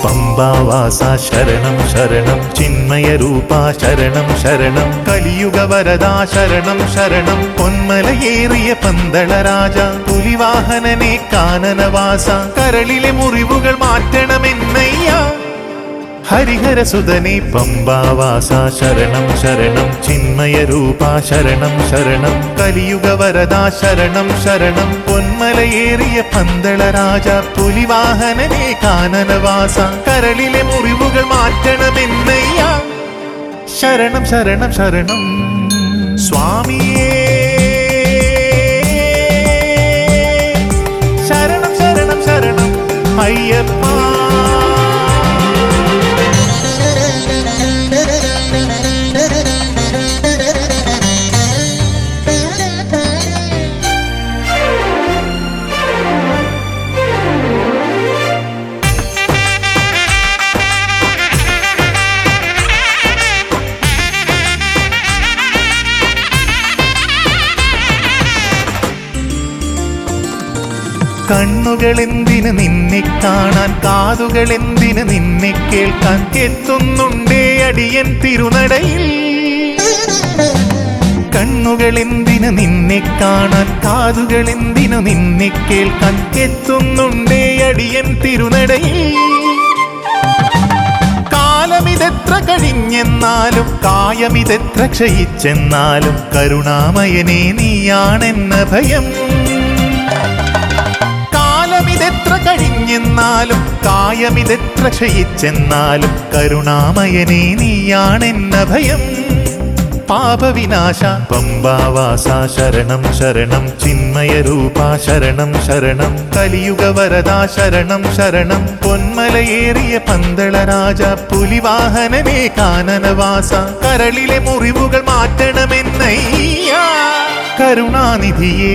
പമ്പാവാസാ ശരണം ശരണം ചിന്മയരൂപാ ശരണം ശരണം കലിയുഗവരദാ ശരണം ശരണം പൊന്മലയേറിയ പന്തളരാജ പുലിവാഹനനെ കാനനവാസ കരളിലെ മുറിവുകൾ മാറ്റണമെന്നയ്യ ഹരിഹരസുതനെ പമ്പാവാസാ ശരണം ശരണം ചിന്മയരൂപാ ശരണം ശരണം കലിയുഗവരദാ ശരണം ശരണം പൊന്മലയേറിയ പന്തളരാജ പുലിവാഹനനെ കാനനവാസ കരളിലെ മുറിവുകൾ മാറ്റണമെന്നയ്യ ശരണം ശരണം ശരണം സ്വാമിയേ ശരണം ശരണം ശരണം അയ്യപ്പ കണ്ണുകളെന്തിന് നിന്നെ കാണാൻ കാതുകളെന്തിന് നിന്നെ കേൾക്കാൻ എത്തുന്നുണ്ടേ അടിയൻ തിരുനടയിൽ കണ്ണുകളെന്തിന് നിന്നെ കാണാൻ കാതുകളെന്തിനു നിന്നെ കേൾക്കാൻ എത്തുന്നുണ്ടേ അടിയൻ തിരുനടയിൽ കാലമിതെത്ര കഴിഞ്ഞെന്നാലും കായമിതെത്ര ക്ഷയിച്ചെന്നാലും കരുണാമയനേ നീയാണെന്ന ഭയം കാലമിതെത്ര കഴിഞ്ഞെന്നാലും കായമിതെത്ര ക്ഷയിച്ചെന്നാലും കരുണാമയനേ നീയാണെന്ന ഭയം പാപവിനാശ പമ്പാവാസ ശരണം ശരണം ചിന്മയരൂപാ ശരണം ശരണം കലിയുഗവരദാ ശരണം ശരണം പൊന്മലയേറിയ പന്തളരാജ പുലിവാഹനനെ കാനനവാസ കരളിലെ മുറിവുകൾ മാറ്റണമെന്നയ്യ കരുണാനിധിയേ